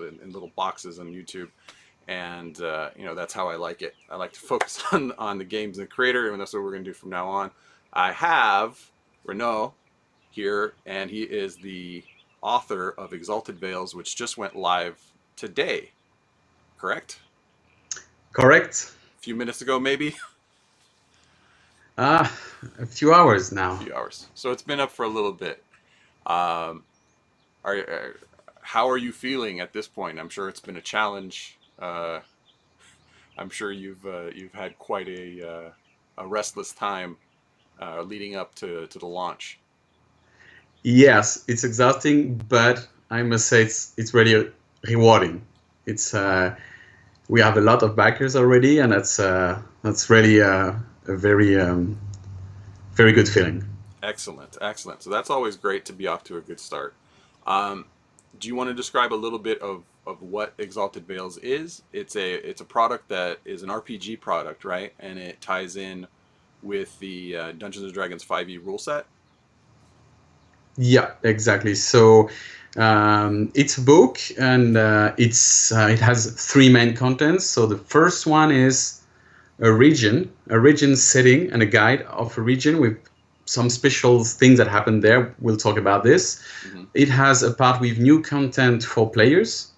in little boxes on YouTube. And that's how I like it. I like to focus on the games and the creator, and that's what we're going to do from now on. I have Renaud here, and he is the author of Exalted Vales, which just went live today, correct? Correct. A few minutes ago, maybe? A few hours now. A few hours. So it's been up for a little bit. How are you feeling at this point? I'm sure it's been a challenge. I'm sure you've had quite a restless time leading up to the launch. Yes, it's exhausting, but I must say it's really rewarding. It's we have a lot of backers already, and that's really a very very good feeling. Excellent, excellent. So that's always great to be off to a good start. Do you want to describe a little bit of what Exalted Vales is? It's a product that is an RPG product, right? And it ties in with the Dungeons and Dragons 5e rule set. Yeah, exactly. So it's a book, and it has three main contents. So the first one is a region setting and a guide of a region with some special things that happen there. We'll talk about this. Mm-hmm. It has a part with new content for players.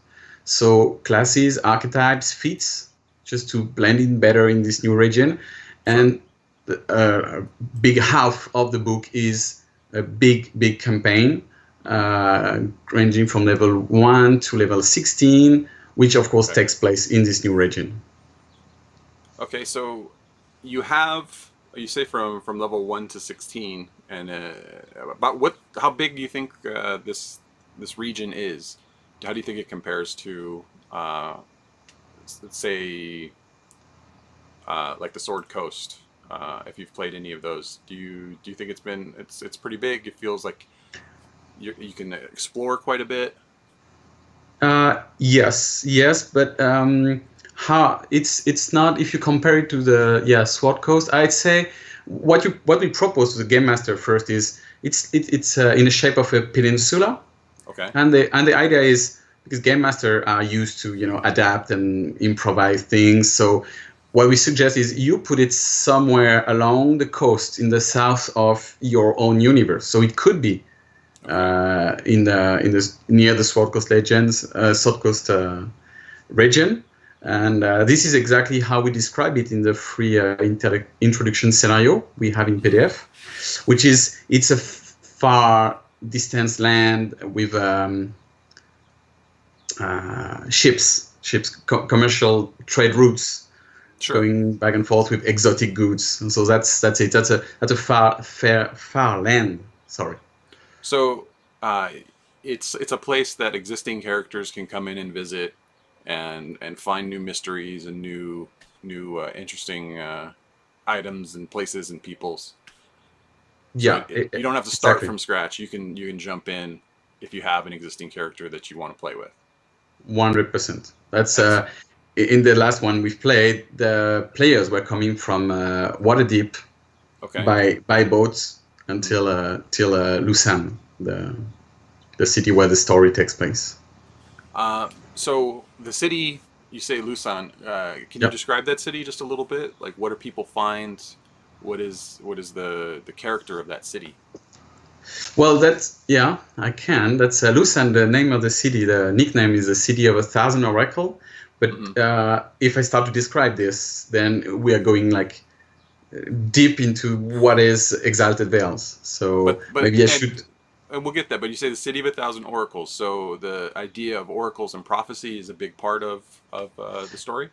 So classes, archetypes, feats, just to blend in better in this new region. And a big half of the book is a big campaign, ranging from level 1 to level 16, which of course takes place in this new region. Okay, so you say from level 1 to 16, and how big do you think this region is? How do you think it compares to, let's say, like the Sword Coast? If you've played any of those, do you think it's pretty big? It feels like you can explore quite a bit. Yes, but how it's not, if you compare it to the Sword Coast. I'd say what we propose to the game master first is it's in the shape of a peninsula. Okay. And the idea is, because game master are used to adapt and improvise things, so what we suggest is you put it somewhere along the coast in the south of your own universe. So it could be near the Sword Coast Legends, Sword Coast region, and this is exactly how we describe it in the free introduction scenario we have in PDF, which is it's a far distance land with ships, commercial trade routes. Sure. Going back and forth with exotic goods, and so that's it. That's a far land. Sorry. So it's a place that existing characters can come in and visit, and find new mysteries and new interesting items and places and peoples. Yeah, so you don't have to start from scratch. You can jump in if you have an existing character that you want to play with. 100%. That's in the last one we've played, the players were coming from Waterdeep by boats until Lucerne, the city where the story takes place. So the city, you say Lucerne. Can you describe that city just a little bit? Like, what do people find? What is the character of that city? Well, I can. That's Lucerne, the name of the city. The nickname is the City of 1,000 Oracle. But if I start to describe this, then we are going like deep into what is Exalted Vales. So but maybe I should. And we'll get that. But you say the City of 1,000 Oracles. So the idea of oracles and prophecy is a big part of the story?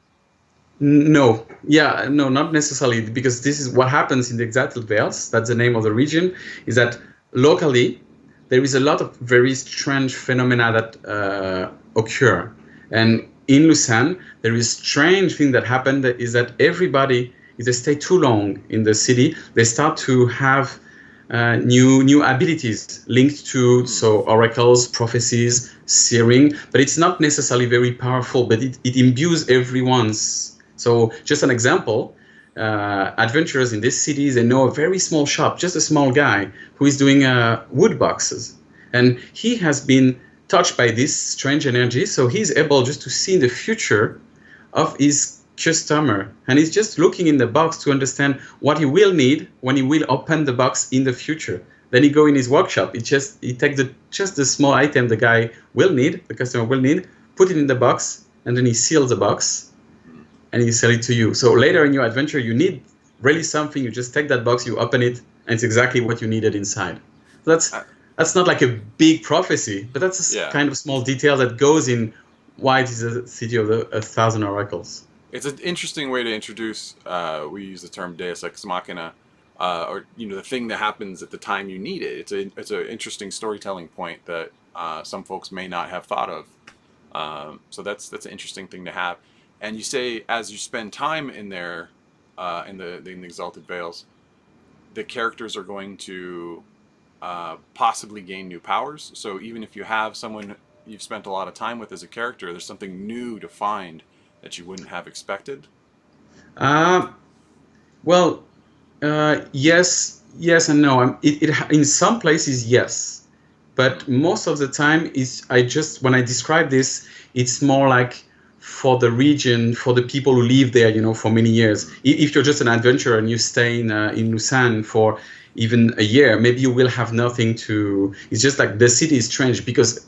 No, not necessarily, because this is what happens in the Exalted Vales. That's the name of the region. Is that locally there is a lot of very strange phenomena that occur, and in Lucerne, there is a strange thing that happened, is that everybody, if they stay too long in the city, they start to have new abilities linked to oracles, prophecies, searing, but it's not necessarily very powerful, but it imbues everyone's. So just an example, adventurers in this city, they know a very small shop, just a small guy who is doing wood boxes, and he has been touched by this strange energy, so he's able just to see in the future of his customer, and he's just looking in the box to understand what he will need when he will open the box in the future. Then he go in his workshop, he take just the small item the guy will need, the customer will need, put it in the box, and then he seals the box and he sell it to you. So later in your adventure, you need really something, you just take that box, you open it, and it's exactly what you needed inside. So that's not like a big prophecy, but that's a kind of small detail that goes in why it is a city of 1,000 oracles. It's an interesting way to introduce. We use the term Deus ex machina, or the thing that happens at the time you need it. It's an interesting storytelling point that some folks may not have thought of. So that's an interesting thing to have. And you say as you spend time in there, in the Exalted Vales, the characters are going to possibly gain new powers. So even if you have someone you've spent a lot of time with as a character, there's something new to find that you wouldn't have expected. Well, yes and no. In some places, yes, but most of the time when I describe this, it's more like for the region, for the people who live there, for many years. If you're just an adventurer and you stay in Busan for even a year, maybe you will have nothing to. It's just like the city is strange because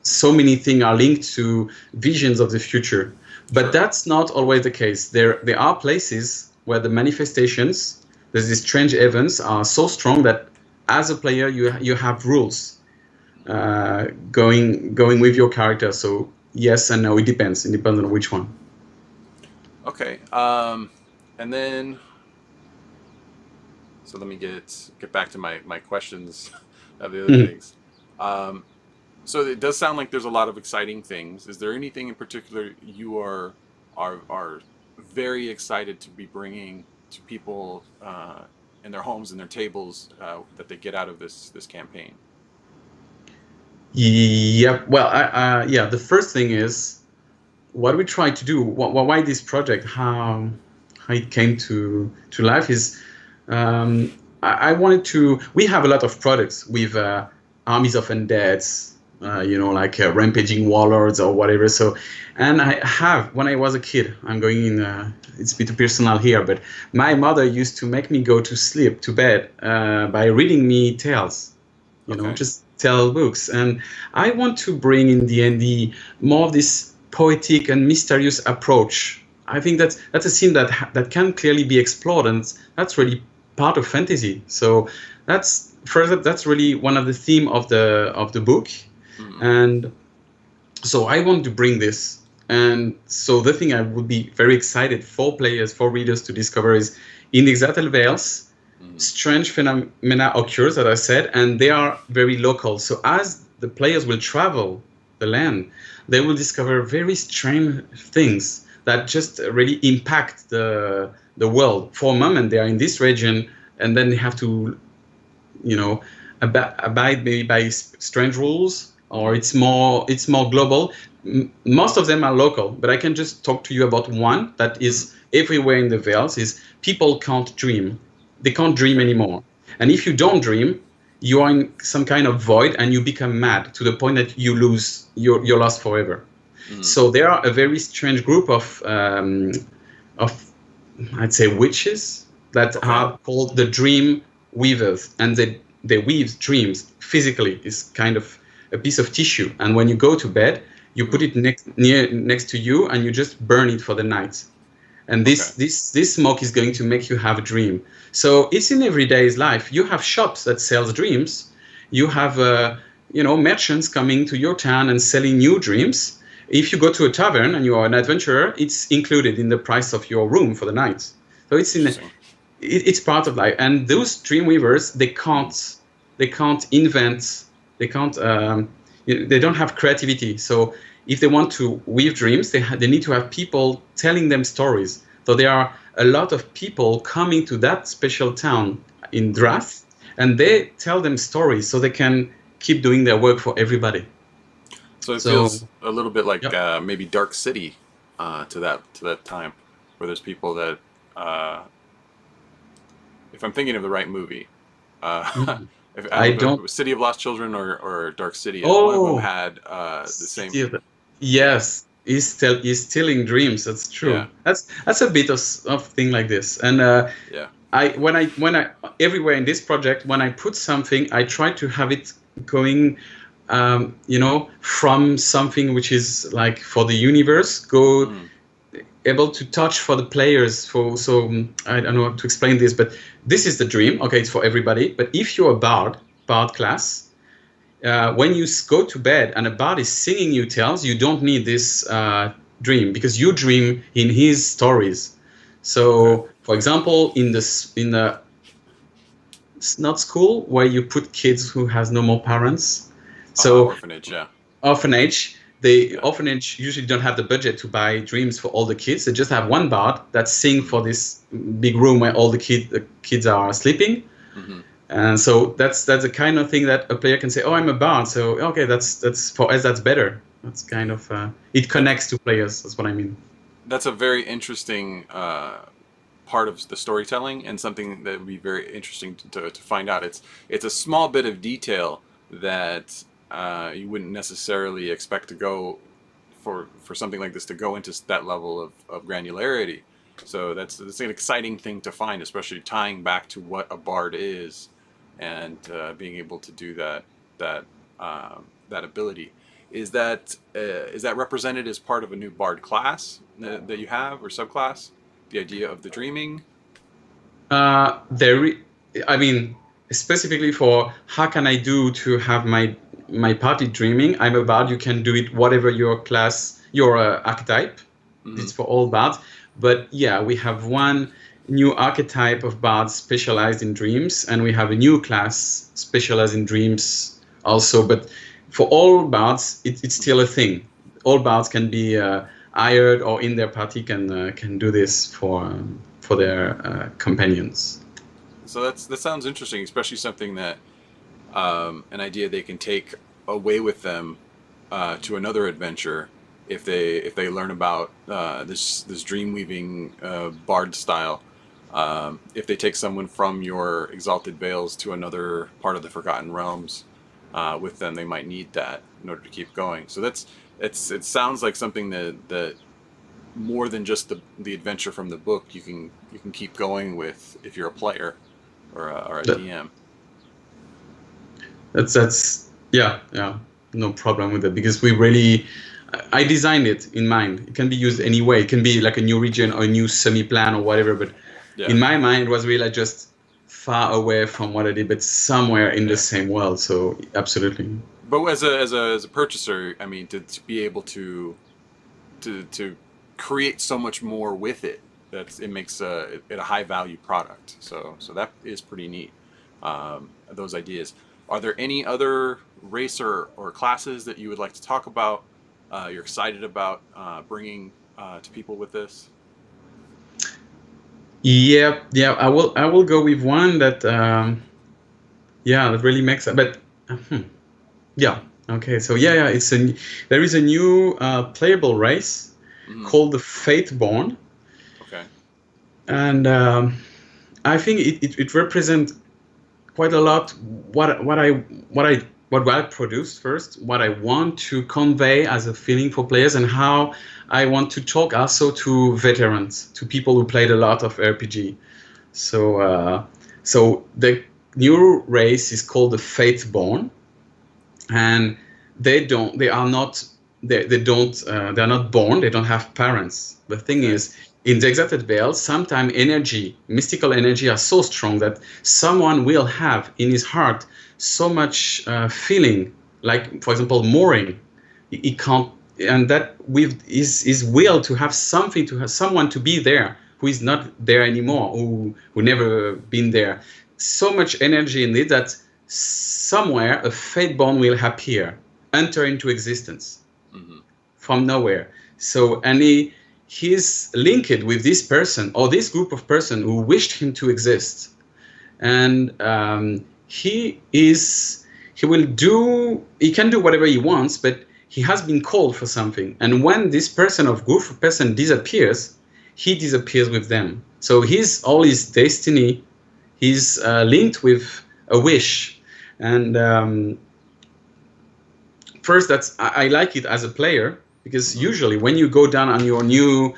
so many things are linked to visions of the future. But that's not always the case. There are places where the manifestations, there's these strange events, are so strong that as a player you have rules going with your character. So yes and no, it depends. It depends on which one. Okay, and then so let me get back to my questions of the other things. So it does sound like there's a lot of exciting things. Is there anything in particular you are very excited to be bringing to people in their homes and their tables that they get out of this campaign? Yeah. Well, the first thing is what we try to do. Why this project? How it came to life is I wanted to. We have a lot of products with armies of undeads. Like rampaging warlords or whatever. So, and I have, when I was a kid, I'm going in, it's a bit personal here, but my mother used to make me go to bed, by reading me tales, just tell books. And I want to bring in the more of this poetic and mysterious approach. I think that's a theme that can clearly be explored, and that's really part of fantasy. So that's really one of the theme of the book. And so I want to bring this. And so the thing I would be very excited for players, for readers to discover is in the Exalted Vales, strange phenomena occurs, as I said, and they are very local. So as the players will travel the land, they will discover very strange things that just really impact the world. For a moment, they are in this region, and then they have to, abide maybe by strange rules, or it's more global. Most of them are local, but I can just talk to you about one that is everywhere in the Vales. Is people can't dream. They can't dream anymore. And if you don't dream, you are in some kind of void and you become mad to the point that you're lost forever. So there are a very strange group of I'd say witches that are called the dream weavers, and they weave dreams physically. It's kind of a piece of tissue, and when you go to bed, you put it next to you, and you just burn it for the night. And this smoke is going to make you have a dream. So it's in everyday's life. You have shops that sells dreams. You have merchants coming to your town and selling new dreams. If you go to a tavern and you are an adventurer, it's included in the price of your room for the night. So it's part of life. And those dream weavers, they can't invent. They can't. They don't have creativity. So if they want to weave dreams, they need to have people telling them stories. So there are a lot of people coming to that special town in Drath, and they tell them stories so they can keep doing their work for everybody. So it feels a little bit like maybe Dark City to that time, where there's people that, if I'm thinking of the right movie. If I I don't know don't. if it was City of Lost Children or Dark City, one of them Oh, had the same. still, Yeah, yes, he's stealing dreams. That's yeah, true. That's a bit of thing like this. And yeah. I everywhere in this project, when I put something, I try to have it going, from something which is like for the universe, go Mm, able to touch for the players. I don't know how to explain this, but this is the dream. Okay, it's for everybody. But if you're a bard class, when you go to bed and a bard is singing you tales, you don't need this dream because you dream in his stories. okay. So, for example, in the it's not school where you put kids who has no more parents. So Orphanage. Yeah, orphanage, the yeah. orphanage usually don't have the budget to buy dreams for all the kids. They just have one bard that sing Mm-hmm. for this big room where all the kids are sleeping. Mm-hmm. And so that's the kind of thing that a player can say, "Oh, I'm a bard." So okay, that's for us. That's better. That's kind of it That, connects to players. That's what I mean. that's a very interesting part of the storytelling, and something that would be very interesting to find out. It's a small bit of detail that you wouldn't necessarily expect to go for something like this to go into that level of granularity. So that's an exciting thing to find, especially tying back to what a bard is, and being able to do that ability. Is that represented as part of a new bard class that you have or subclass? The idea of the dreaming. There, I mean, specifically for how can I do to have my party dreaming? I'm a bard. You can do it whatever your class, your archetype. Mm-hmm. It's for all bards. But yeah, we have one new archetype of bards specialized in dreams, and we have a new class specialized in dreams also. But for all bards, it's still a thing. All bards can be hired or in their party can do this for their companions. So that sounds interesting, especially something that an idea they can take away with them to another adventure if they learn about this dream weaving bard style. If they take someone from your Exalted Vales to another part of the Forgotten Realms with them, they might need that in order to keep going. So it sounds like something that more than just the adventure from the book you can keep going with if you're a player or a That, DM. that's yeah, no problem with it because we really I designed it in mind. It can be used any way. It can be like a new region or a new semi-plan or whatever. But Yeah, in my mind, it was really just far away from what I did, but somewhere in the yeah. same world. So absolutely. But as a purchaser, I mean, to be able to create so much more with it, it makes it a high value product. So that is pretty neat. Those ideas. Are there any other race or classes that you would like to talk about? You're excited about bringing to people with this? Yeah. I will go with one that that really makes it. But hmm, yeah, okay. So yeah, there is a new playable race Mm-hmm. called the Fateborn, Okay. and I think it represents quite a lot what I produced first, what I want to convey as a feeling for players, and how I want to talk also to veterans, to people who played a lot of RPG. So the new race is called the Fateborn, and they're not born. They don't have parents. The thing Okay. is, in the Exalted Vales, sometimes mystical energy, are so strong that someone will have in his heart so much feeling, like for example, mooring. He can't, and that with his will to have something, to have someone to be there who is not there anymore, who never been there. So much energy in it that somewhere a Fateborn will appear, enter into existence Mm-hmm. from nowhere. So, and he's linked with this person or this group of person who wished him to exist, and he can do whatever he wants, but he has been called for something. And when this group of person disappears, he disappears with them. So all his destiny is linked with a wish. And first, I like it as a player, because usually when you go down on your new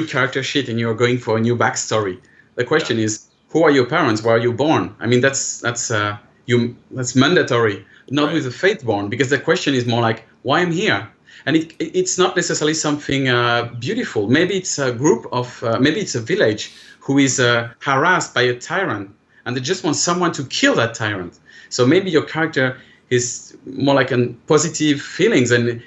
character sheet and you're going for a new backstory, the question is, who are your parents? Where are you born? I mean, that's mandatory. Not with a Fateborn, because the question is more like, why I'm here. And it's not necessarily something beautiful. Maybe it's a group of, maybe it's a village who is harassed by a tyrant, and they just want someone to kill that tyrant. So maybe your character is more like a positive feelings, and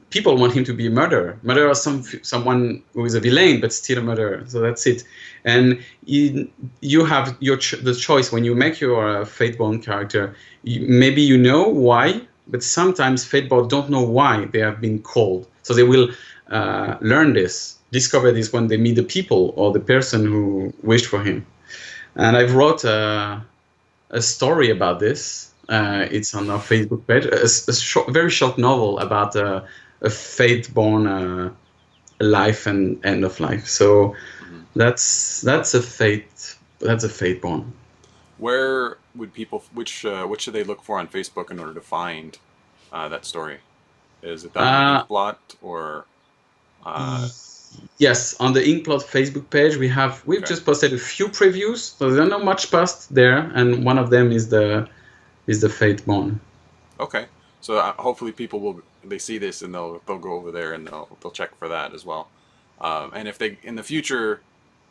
people want him to be a murderer. Murderer, someone who is a villain, but still a murderer. So that's it. And you have the choice when you make your Fateborn character. Maybe you know why, but sometimes Fateborn don't know why they have been called. So they will discover this when they meet the people or the person who wished for him. And I've wrote a story about this. It's on our Facebook page. A very short novel about a Fateborn life and end of life. So that's a Fateborn. Where would people? Which what should they look for on Facebook in order to find that story? Is it that Inkblot or? Yes, on the Inkblot Facebook page we've just posted a few previews, so there's not much past there, and one of them is the Fateborn. Okay, so hopefully people they see this and they'll go over there and they'll check for that as well. And if they in the future,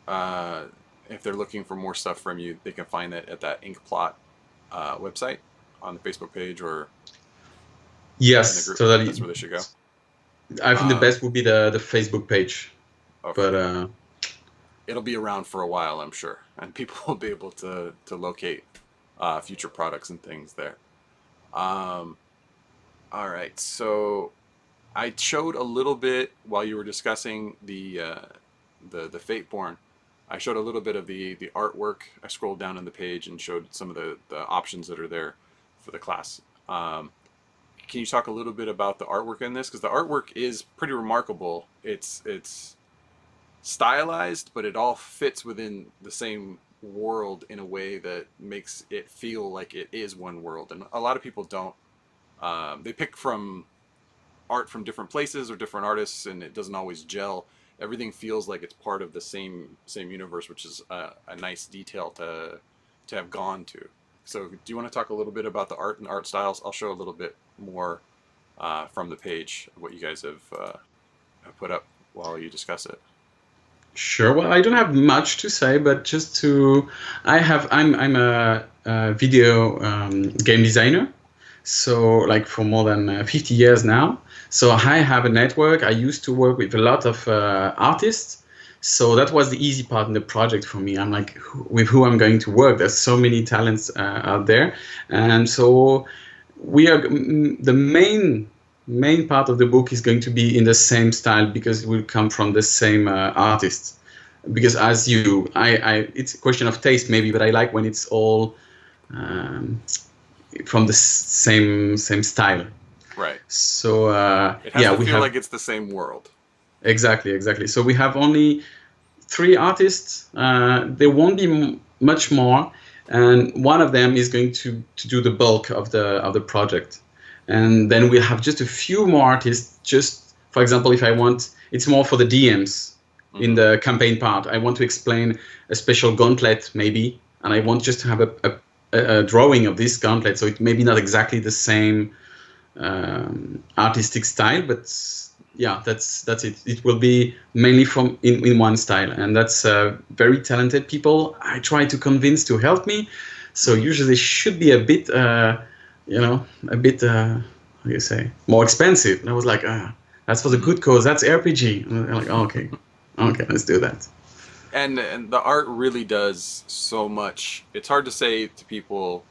if they're looking for more stuff from you, they can find it at that Inkblot website on the Facebook page or yes, in the group. Totally. That's where they should go. I think the best would be the Facebook page. Okay. But it'll be around for a while, I'm sure, and people will be able to locate future products and things there. All right, so I showed a little bit while you were discussing the Fateborn. I showed a little bit of the artwork. I scrolled down on the page and showed some of the options that are there for the class. Can you talk a little bit about the artwork in this? Because the artwork is pretty remarkable. It's stylized, but it all fits within the same world in a way that makes it feel like it is one world. And a lot of people don't. They pick from art from different places or different artists, and it doesn't always gel. Everything feels like it's part of the same universe, which is a nice detail to have gone to. So do you want to talk a little bit about the art and art styles? I'll show a little bit more from the page of what you guys have put up while you discuss it. Sure. Well, I don't have much to say, but just I'm a video game designer, so like for more than 50 years now. So I have a network. I used to work with a lot of artists. So that was the easy part in the project for me. I'm like, with who I'm going to work. There's so many talents out there. And so the main part of the book is going to be in the same style, because it will come from the same artists. Because it's a question of taste maybe, but I like when it's all from the same style. Right. So it has to feel like it's the same world. Exactly. So we have only 3 artists. There won't be much more, and one of them is going to do the bulk of the project. And then we'll have just a few more artists. Just for example, if I want, it's more for the DMs in the campaign part. I want to explain a special gauntlet maybe, and I want just to have a drawing of this gauntlet. So it may be not exactly the same artistic style, but yeah, that's it. It will be mainly from in one style, and that's very talented people I try to convince to help me. So usually should be a bit, how do you say, more expensive. And I was like, that's for the good cause. That's RPG. And I'm like, oh, okay, let's do that. And the art really does so much. It's hard to say to people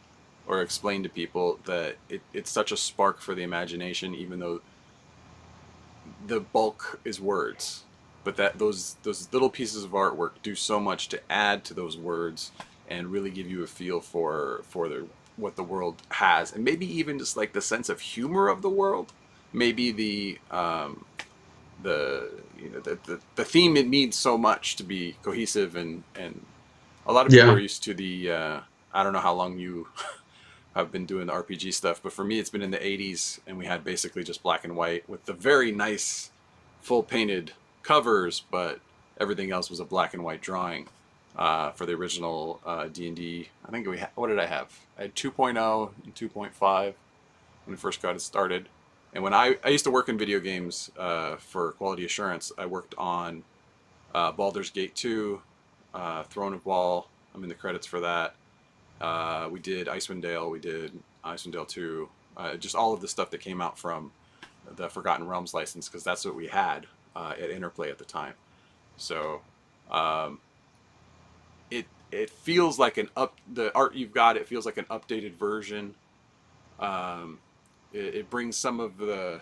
or explain to people that it's such a spark for the imagination, even though the bulk is words. But that those little pieces of artwork do so much to add to those words and really give you a feel for what the world has, and maybe even just like the sense of humor of the world. Maybe the theme, it needs so much to be cohesive, and a lot of people are used to the I don't know how long you have been doing the RPG stuff. But for me, it's been in the 80s, and we had basically just black and white with the very nice full painted covers, but everything else was a black and white drawing for the original D&D. I think what did I have? I had 2.0 and 2.5 when we first got it started. And when I used to work in video games for quality assurance, I worked on Baldur's Gate 2, Throne of Wall. I'm in the credits for that. We did Icewind Dale. We did Icewind Dale 2. Just all of the stuff that came out from the Forgotten Realms license, because that's what we had at Interplay at the time. So it feels like the art you've got. It feels like an updated version. It brings some of the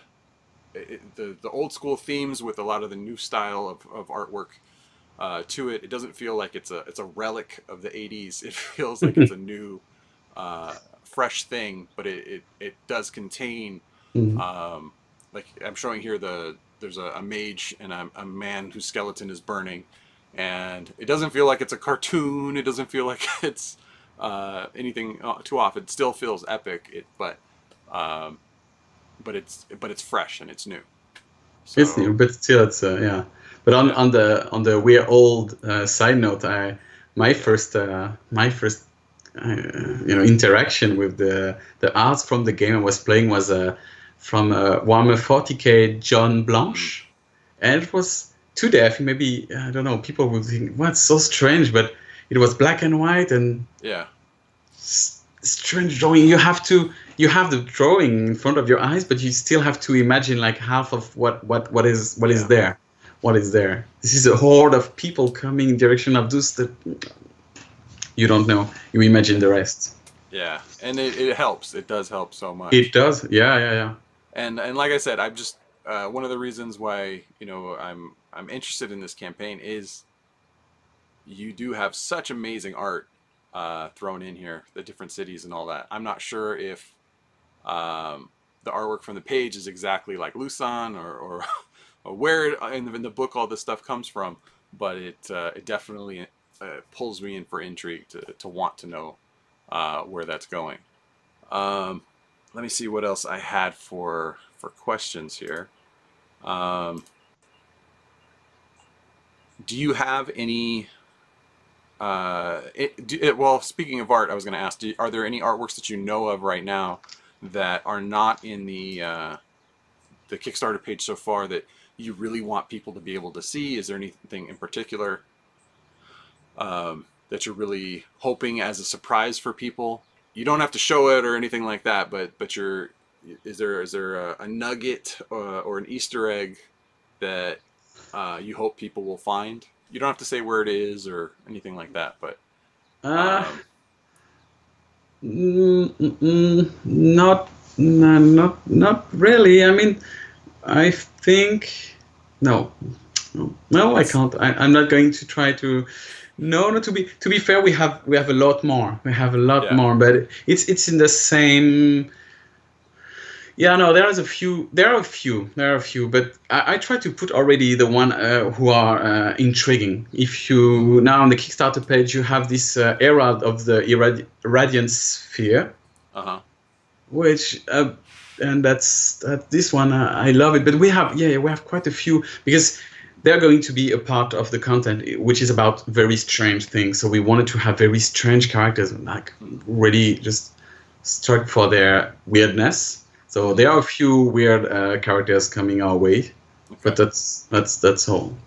old school themes with a lot of the new style of artwork to it. It doesn't feel like it's a relic of the 80s. It feels like it's a new, fresh thing, but it does contain, like I'm showing here, there's a mage and a man whose skeleton is burning, and it doesn't feel like it's a cartoon. It doesn't feel like it's anything too off. It still feels epic, but it's fresh and it's new. So, It's new, but still, it's yeah. But on the we're old side note, my first interaction with the art from the game I was playing was from Warhammer 40k John Blanche, and it was today. I think maybe I don't know. People would think, "What's so strange?" But it was black and white and strange drawing. You have the drawing in front of your eyes, but you still have to imagine like half of what is there. What is there? This is a horde of people coming in direction of those that you don't know. You imagine the rest. Yeah, and it helps. It does help so much. It does. Yeah. And like I said, I'm just one of the reasons why I'm interested in this campaign is you do have such amazing art thrown in here, the different cities and all that. I'm not sure if the artwork from the page is exactly like Lusan or where in the book all this stuff comes from, but it definitely pulls me in for intrigue to want to know where that's going. Let me see what else I had for questions here. Do you have any? Well, speaking of art, I was going to ask: are there any artworks that you know of right now that are not in the Kickstarter page so far that you really want people to be able to see? Is there anything in particular that you're really hoping as a surprise for people? You don't have to show it or anything like that, but is there a nugget or an Easter egg that you hope people will find? You don't have to say where it is or anything like that, but not really. I mean, I think no, I can't. I'm not going to try to. No, to be fair, we have a lot more. We have a lot more, but it's in the same. Yeah, no, there are a few, but I try to put already the one who are intriguing. If you now on the Kickstarter page, you have this Herald of the Radiant Sphere, which and that's this one. I love it, but we have quite a few because they're going to be a part of the content, which is about very strange things. So we wanted to have very strange characters, like really just struck for their weirdness. So there are a few weird characters coming our way, but that's all.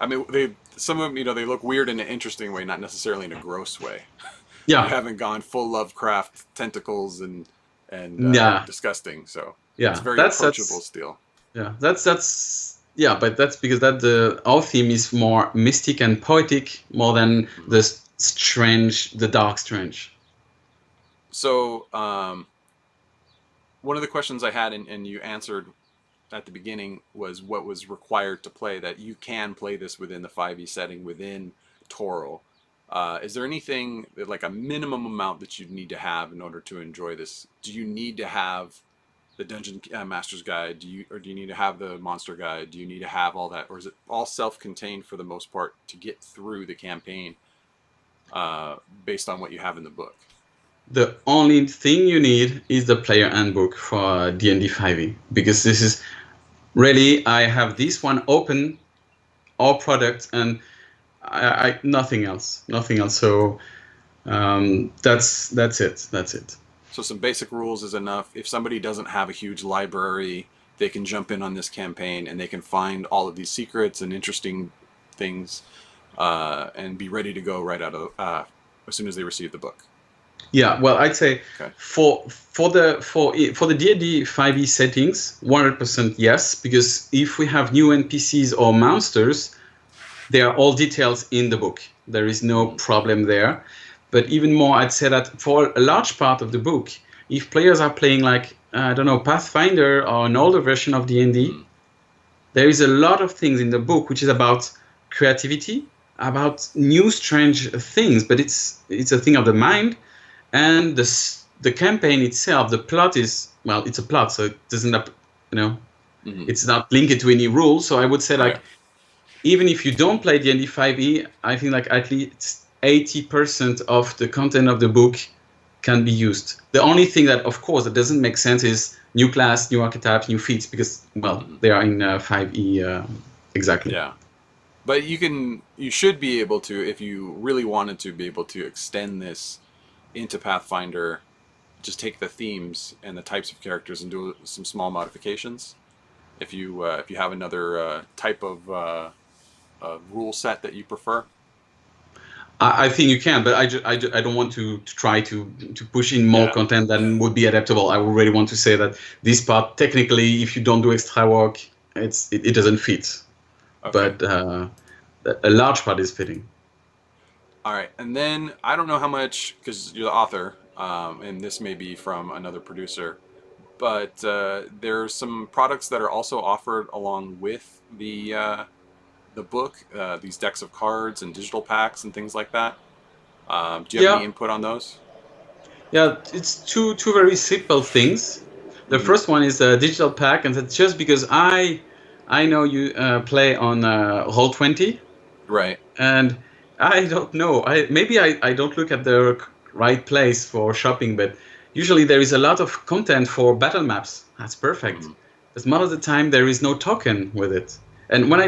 I mean, some of them, they look weird in an interesting way, not necessarily in a gross way. Yeah, you haven't gone full Lovecraft tentacles and disgusting. So it's very approachable still. Yeah, but that's because our theme is more mystic and poetic more than the strange, the dark strange. So. One of the questions I had, and you answered at the beginning, was what was required to play, that you can play this within the 5e setting, within Toro. Is there anything, like a minimum amount that you need to have in order to enjoy this? Do you need to have the Dungeon Master's Guide? Do you need to have the Monster Guide? Do you need to have all that? Or is it all self-contained for the most part to get through the campaign based on what you have in the book? the only thing you need is the player handbook for D&D 5e, because this is really, I have this one open, all products, and I nothing else. So that's it. That's it. So some basic rules is enough. If somebody doesn't have a huge library, they can jump in on this campaign and they can find all of these secrets and interesting things, and be ready to go right out of as soon as they receive the book. Yeah, well, I'd say Okay. for the D&D 5e settings, 100% yes, because if we have new NPCs or monsters, they are all details in the book. There is no problem there. But even more, I'd say that for a large part of the book, if players are playing like, I don't know, Pathfinder or an older version of D&D, there is a lot of things in the book which is about creativity, about new strange things, but it's a thing of the mind. And the campaign itself, the plot is, well, it's a plot, so it doesn't have, it's not linked to any rules. So I would say like, even if you don't play D&D 5e, I think like at least 80% of the content of the book can be used. The only thing that, of course, that doesn't make sense is new class, new archetypes, new feats, because, well, they are in 5e exactly. Yeah. But you should be able to, if you really wanted to, be able to extend this into Pathfinder, just take the themes and the types of characters and do some small modifications. If you have another type of rule set that you prefer. I think you can, but I don't want to try to push in more content than would be adaptable. I already want to say that this part, technically, if you don't do extra work, it doesn't fit. Okay. But a large part is fitting. All right, and then I don't know how much, because you're the author, and this may be from another producer, but there are some products that are also offered along with the book, these decks of cards and digital packs and things like that. Do you have any input on those? Yeah, it's two very simple things. The first one is a digital pack, and that's just because I know you play on Roll20, right? And I don't know. Maybe I don't look at the right place for shopping, but usually there is a lot of content for battle maps. That's perfect. But most of the time there is no token with it. And when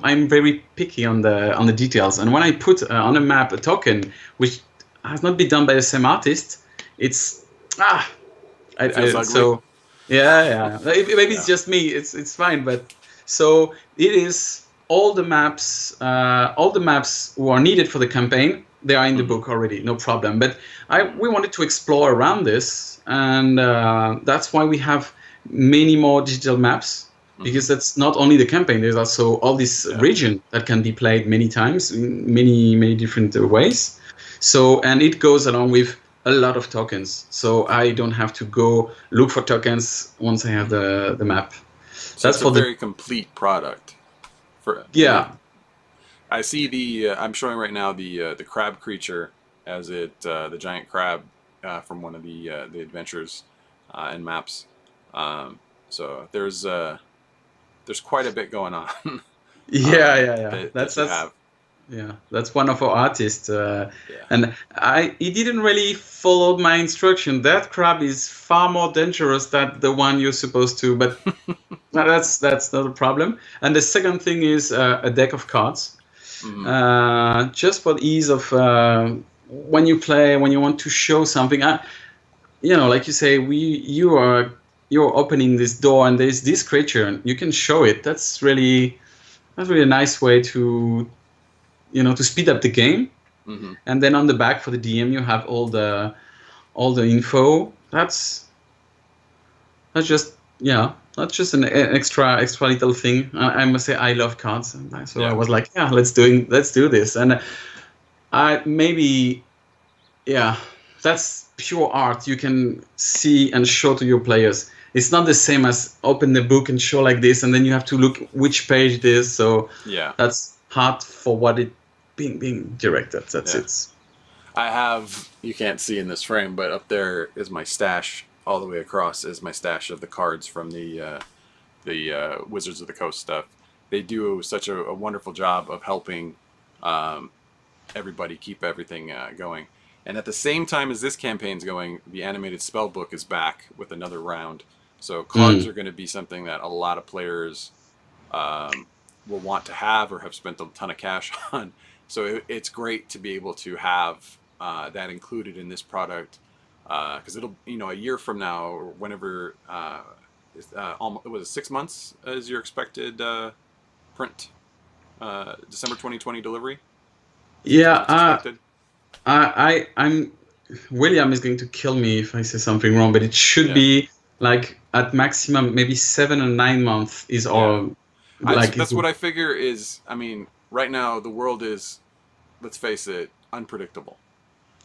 I'm very picky on the details. And when I put on a map a token, which has not been done by the same artist, it's so yeah. Maybe it's just me. It's fine, but so it is. All the maps who are needed for the campaign, they are in the book already, no problem. But we wanted to explore around this, and that's why we have many more digital maps, because that's not only the campaign. There's also all this region that can be played many times in many different ways. So, and it goes along with a lot of tokens. So I don't have to go look for tokens once I have the map. So that's a very complete product. I see I'm showing right now the crab creature as the giant crab from one of the adventures and maps. So there's quite a bit going on. That's one of our artists, and he didn't really follow my instruction. That crab is far more dangerous than the one you're supposed to, but that's not a problem. And the second thing is a deck of cards, just for the ease of when you want to show something. Like you say, you're opening this door and there's this creature, and you can show it. That's really a nice way to speed up the game. And then on the back for the DM, you have all the info. That's just an extra little thing. I must say I love cards, so I was like, let's do this. And that's pure art. You can see and show to your players. It's not the same as open the book and show like this, and then you have to look which page it is. So that's hard for what it being directed. That's it. I have, you can't see in this frame, but up there is my stash. All the way across is my stash of the cards from the Wizards of the Coast stuff. They do such a wonderful job of helping everybody keep everything going. And at the same time as this campaign's going, the animated spell book is back with another round. So cards Mm. are going to be something that a lot of players will want to have or have spent a ton of cash on. So it's great to be able to have that included in this product because it'll, a year from now or whenever, almost, it was 6 months as your expected print, December 2020 delivery is Yeah, when it's expected. I'm William is going to kill me if I say something wrong, but it should Yeah, be like at maximum maybe 7 or 9 months is yeah. all like is That's what I figure is. I mean, right now the world is, let's face it, unpredictable.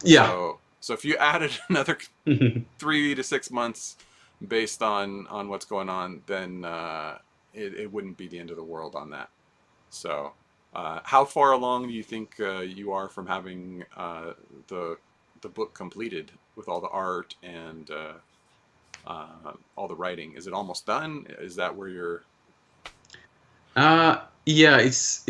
yeah. So if you added another 3 to 6 months based on what's going on, then it wouldn't be the end of the world on that. So, how far along do you think you are from having the the book completed with all the art and all the writing? Is it almost done? Is that where you're? Yeah, it's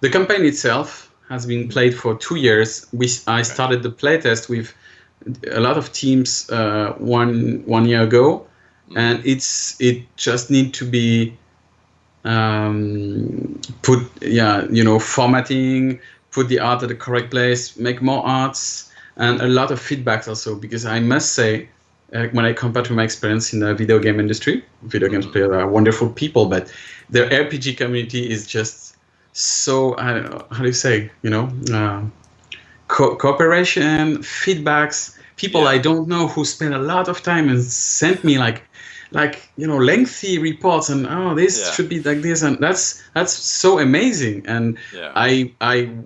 the campaign itself has been played for 2 years. I Okay. started the playtest with a lot of teams one year ago, Mm-hmm. and it just need to be put, yeah, formatting, put the art at the correct place, make more arts, and a lot of feedbacks also, because I must say, when I compare to my experience in the video game industry, video games Mm-hmm. players are wonderful people, but the RPG community is just so, I don't know, how do you say, cooperation, feedbacks, people I Yeah. don't know who spend a lot of time and sent me lengthy reports, and oh, this Yeah. should be like this, and that's so amazing, and Yeah. I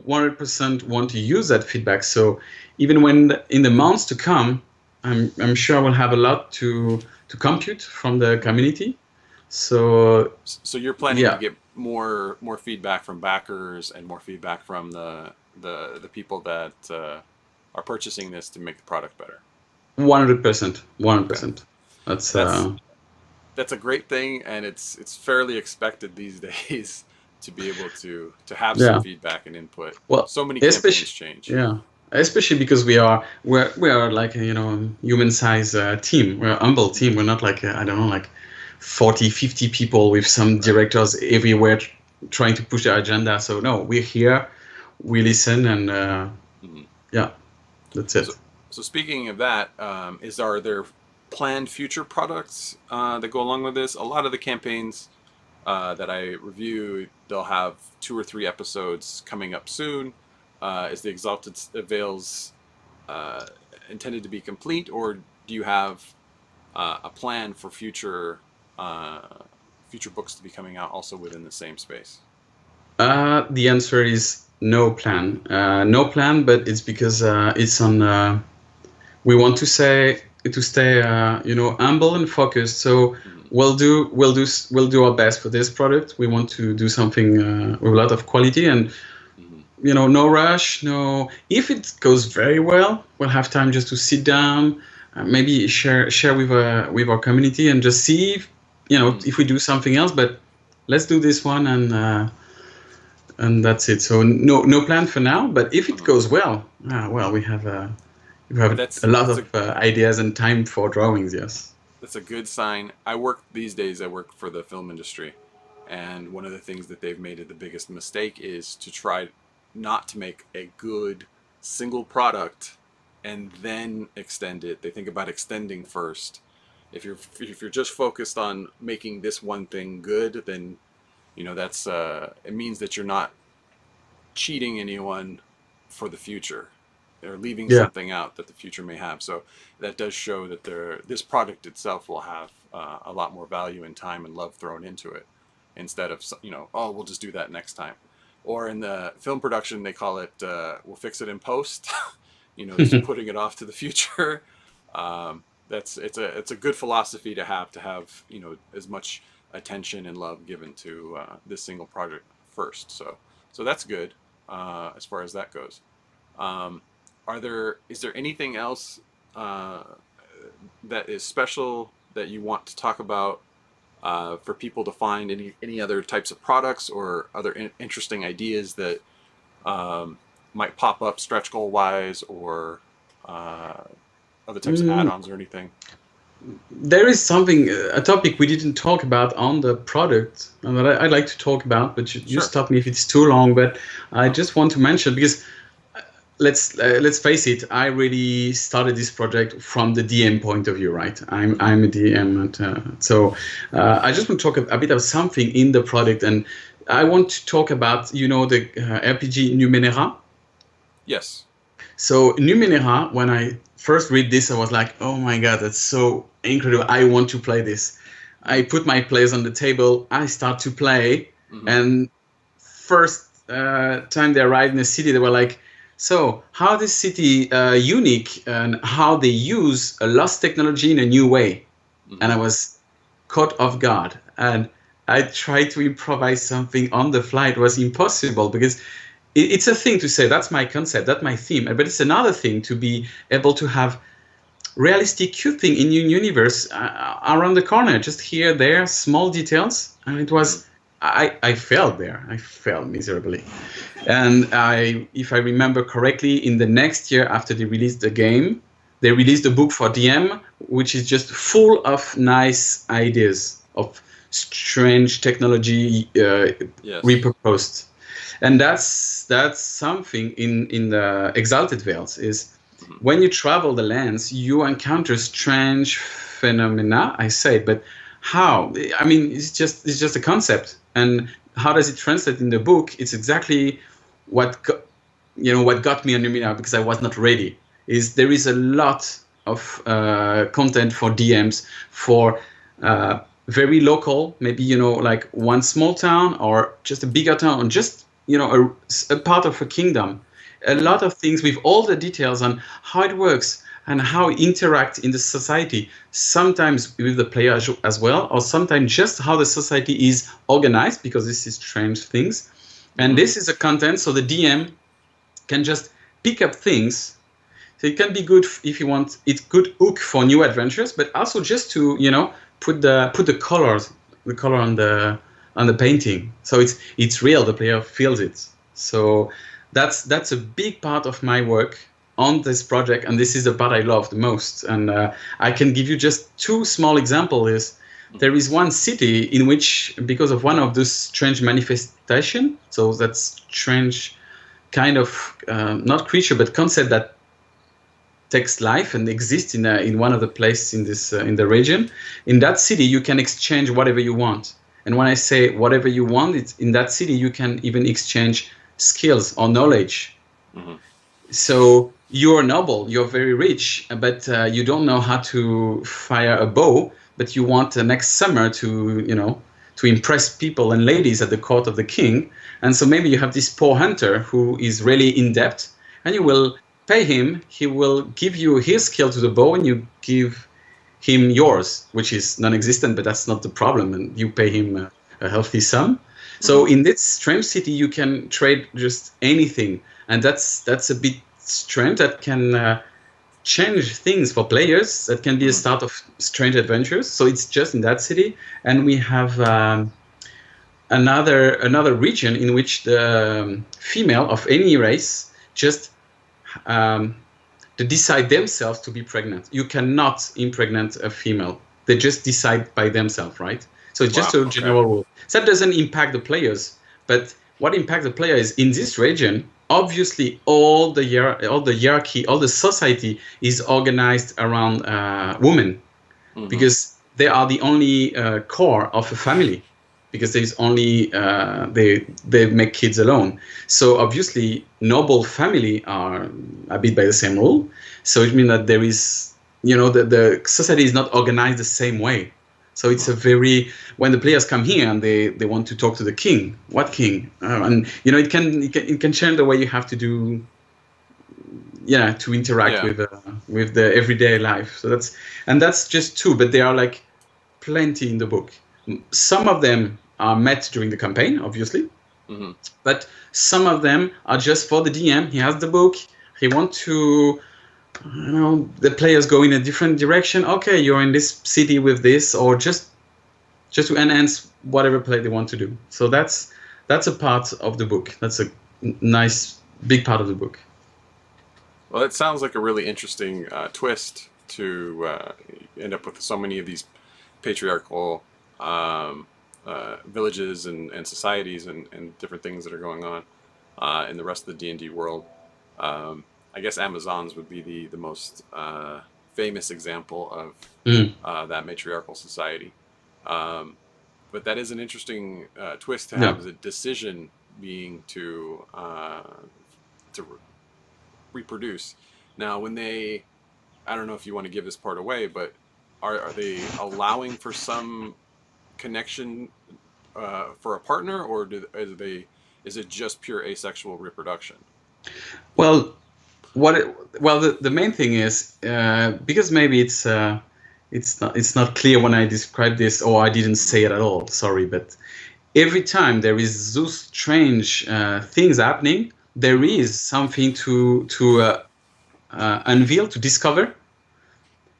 100% want to use that feedback. So even when in the months to come, I'm sure we'll have a lot to compute from the Mm-hmm. community. So So you're planning to yeah. get more feedback from backers and more feedback from the people that are purchasing this to make the product better. 100%, Okay, 100%. That's that's that's a great thing, and it's fairly expected these days to be able to have some yeah. feedback and input. Well, So many campaigns especially, change. yeah, especially because we are like a, human size team. We're a humble team. We're not like I don't know, like 40, 50 people with some Right. directors everywhere trying to push their agenda. So no, we're here, we listen, and Mhm. yeah, that's So it. so speaking of that, are there planned future products that go along with this? A lot of the campaigns that I review, they'll have 2 or 3 episodes coming up soon. Is the Exalted Vales uh, intended to be complete, or do you have a plan for uh, future books to be coming out also within the same space? The answer is no plan. No plan, but it's because it's on. We want to stay humble and focused, so Mm-hmm. we'll do our best for this product. We want to do something with a lot of quality, and Mm-hmm. no rush. No, if it goes very well, we'll have time just to sit down, maybe share with our community, and just see Mm-hmm. if we do something else. But let's do this one, and that's it. So no plan for now, but if it Mm-hmm. goes well, well, we have a lot That's of ideas and time for drawings. Yes. a good sign. I work these days. I work for the film industry, and one of the things that they've made it the biggest mistake is to try not to make a good single product and then extend it. They think about extending first. If you're just focused on making this one thing good, then that's it means that you're not cheating anyone for the future. They're leaving Yeah. something out that the future may have. So that does show that this product itself will have a lot more value and time and love thrown into it instead of, oh, we'll just do that next time. Or in the film production, they call it, we'll fix it in post, just putting it off to the future. It's a good philosophy to have as much attention and love given to this single project first. So that's good as far as that goes. Um, is there anything else uh, that is special that you want to talk about for people to find any other types of products or other interesting ideas that might pop up stretch goal wise, or uh, other types of Mm, add-ons or anything? there is something, a topic we didn't talk about on the product, and that I'd like to talk about, but you Sure. stop me if it's too long. But I No. just want to mention, because let's face it, I really started this project from the DM point of view, right? I'm a DM, and I just want to talk a bit of something in the product, and I want to talk about the RPG Numenera. Yes. So Numenera, when I first read this, I was like, oh my god, that's so incredible! I want to play this. I put my players on the table. I start to play, Mm-hmm. and first time they arrived in the city, they were like, so how this city unique and how they use a lost technology in a new way. Mm-hmm. And I was caught off guard, and I tried to improvise something on the fly. It was impossible because it's a thing to say that's my concept, that's my theme, but it's another thing to be able to have realistic cute thing in your universe around the corner, just here, there, small details. And it Mm-hmm. was, I failed there. I failed miserably. And if I remember correctly, in the next year after they released the game, they released a book for DM, which is just full of nice ideas of strange technology Yes. repurposed. And that's something in the Exalted Vales is Mm-hmm. when you travel the lands, you encounter strange phenomena. I say, but how? I mean, it's just a concept, and how does it translate in the book? It's exactly what what got me on Lumina, because I was not ready. Is there is a lot of content for DMs for very local, maybe like one small town or just a bigger town, or just a part of a kingdom. A Mm-hmm. lot of things with all the details on how it works and how it interacts in the society, sometimes with the player as well, or sometimes just how the society is organized, because this is strange things. And Mm-hmm. this is a content, so the DM can just pick up things. So it can be good if you want. It's good hook for new adventures, but also just to put the colors, the color on the painting. So it's real. The player feels it. So that's a big part of my work on this project, and this is the part I love the most. And I can give you just two small examples. There is one city in which, because of one of those strange manifestation, so that's strange kind of not creature but concept that takes life and exists in one of the places in this in the region. In that city, you can exchange whatever you want. And when I say whatever you want, it's in that city you can even exchange skills or knowledge. Mm-hmm. So you're noble, you're very rich, but you don't know how to fire a bow, but you want next summer to impress people and ladies at the court of the king. And so maybe you have this poor hunter who is really in debt, and you will pay him. He will give you his skill to the bow, and you give him yours, which is non-existent, but that's not the problem. And you pay him a healthy sum. So in this strange city, you can trade just anything, and that's a bit strange. That can change things for players. That can be a start of strange adventures. So it's just in that city, and we have another region in which the female of any race just they decide themselves to be pregnant. You cannot impregnate a female. They just decide by themselves, right? So it's just Wow. a general rule. So that doesn't impact the players, but what impacts the player is in this region. Obviously, all the hierarchy, all the society is organized around women, Mm-hmm. because they are the only core of a family, because there's only they make kids alone. So obviously, noble family are a bit by the same rule. So it means that there is, the society is not organized the same way. So it's a very, when the players come here and they want to talk to the king, what king? And it can change the way you have to do, to interact with the everyday life. So that's just two, but there are like plenty in the book. Some of them are met during the campaign, obviously, but some of them are just for the DM. He has the book. He wants to, the players go in a different direction. Okay, you're in this city with this, or just to enhance whatever play they want to do. So that's a part of the book. That's a nice big part of the book. Well, it sounds like a really interesting twist to end up with so many of these patriarchal villages and societies and different things that are going on in the rest of the D&D world. I guess Amazons would be the most famous example of Mm. that matriarchal society. Um, but that is an interesting twist to Yeah. have the decision being to reproduce. Now, when they, I don't know if you want to give this part away, but are they allowing for some connection for a partner, or is it just pure asexual reproduction? Well, the main thing is because maybe it's not clear when I describe this, or I didn't Mm-hmm. say it at all. Sorry, but every time there is those strange things happening, there Mm-hmm. is something to unveil, to discover.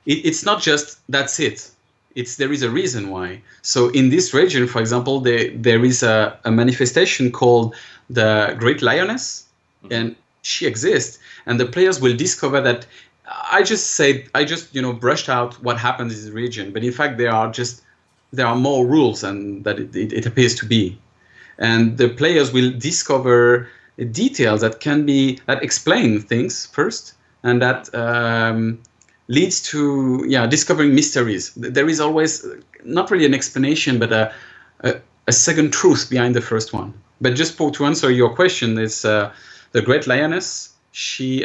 It's not just that's it. There is a reason why. So in this region, for example, there is a manifestation called the Great Lioness, Mm-hmm. and she exists. And the players will discover that I just brushed out what happens in this region, but in fact there are more rules than that it appears to be. And the players will discover details that explain things first, and that leads to discovering mysteries. There is always not really an explanation, but a second truth behind the first one. But just to answer your question, is the Great Lioness. She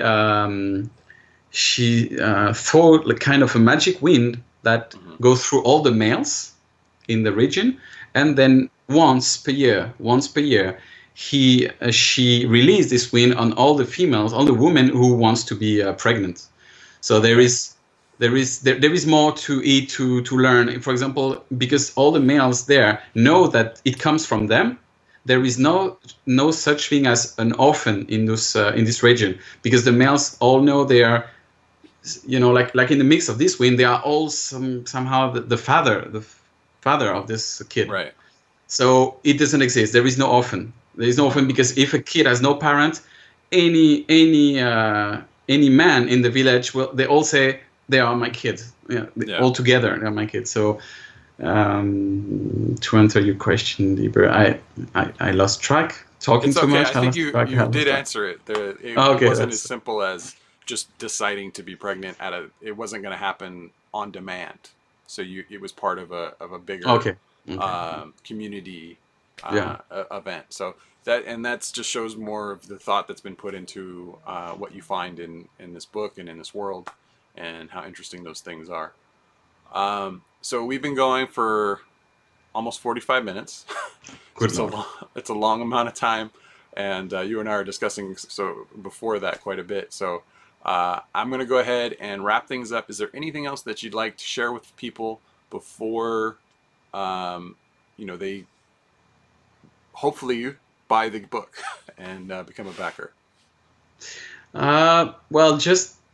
thought like kind of a magic wind that Mm-hmm. goes through all the males in the region, and then once per year, she released this wind on all the females, all the women who wants to be pregnant. So Okay. there is more to it to learn. For example, because all the males there know that it comes from them, there is no such thing as an orphan in this region, because the males all know they are, like in the mix of this wind, they are all somehow the father of this kid. Right. So it doesn't exist. There is no orphan. There is no orphan, Mm-hmm. because if a kid has no parent, any man in the village will, they all say they are my kids. Yeah, Yeah. all together they're my kids. So to answer your question, Lieber, I lost track. Talking It's too okay. much. I I think lost you track. I you lost did track. answer it. It Okay, wasn't as that's simple as just deciding to be pregnant it wasn't going to happen on demand. So it was part of a bigger okay. Okay. community Yeah. event. So that's just shows more of the thought that's been put into what you find in this book and in this world, and how interesting those things are. So we've been going for almost 45 minutes. So Good lord. it's a long amount of time, and you and I are discussing so before that quite a bit. So I'm going to go ahead and wrap things up. Is there anything else that you'd like to share with people before um, they hopefully buy the book and become a backer? Well,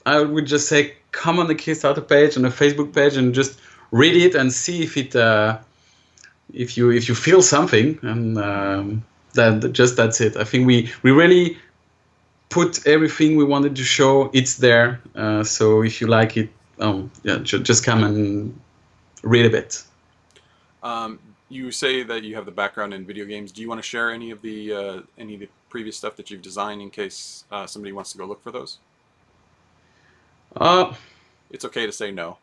I would just say come on the Kickstarter page, on the Facebook page, and just read it and see if you feel something, and that's it. I think we really put everything we wanted to show. It's there. So if you like it, just come and read a bit. You say that you have the background in video games. Do you want to share any of the previous stuff that you've designed in case somebody wants to go look for those? Uh, It's okay to say no.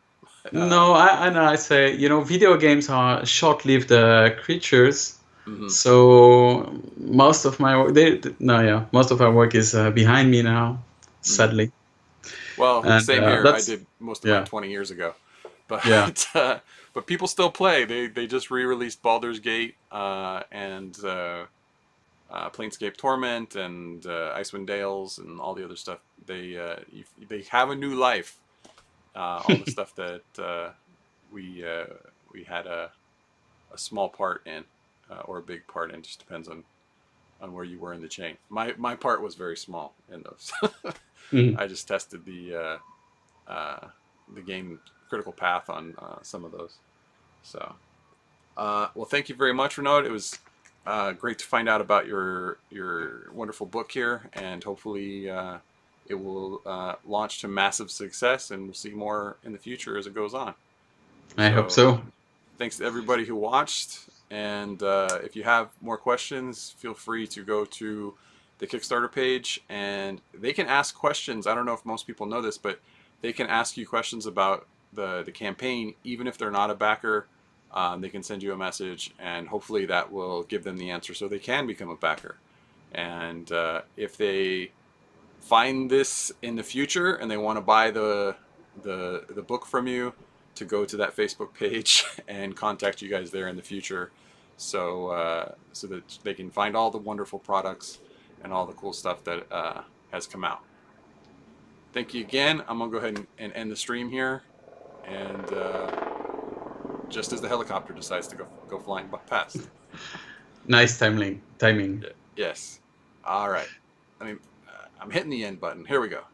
no, I know. I say, video games are short-lived creatures. Hmm. So most of my work, no, yeah, most of our work is behind me now, Mm. sadly. Well, And same here. I that's did most of mine yeah, 20 years ago, yeah. but but people still play. They just re-released Baldur's Gate and Planescape Torment and Icewind Dales and all the other stuff. They have a new life. All the stuff that we we had a small part in or a big part in, just depends on where you were in the chain. My part was very small in those. Mhm. I just tested the game critical path on some of those. So, well, thank you very much, Renaud. It was Great to find out about your wonderful book here, and hopefully it will launch to massive success, and we'll see more in the future as it goes on. I hope So so. thanks to everybody who watched, and if you have more questions, feel free to go to the Kickstarter page, and they can ask questions. I don't know if most people know this, but they can ask you questions about the campaign, even if they're not a backer. They can send you a message, and hopefully that will give them the answer so they can become a backer. And if they find this in the future and they want to buy the book from you, to go to that Facebook page and contact you guys there in the future, so that they can find all the wonderful products and all the cool stuff that has come out. Thank you again. I'm gonna go ahead and end the stream here, and just as the helicopter decides to go flying past. Nice timing. Yes. All right. I'm hitting the end button. Here we go.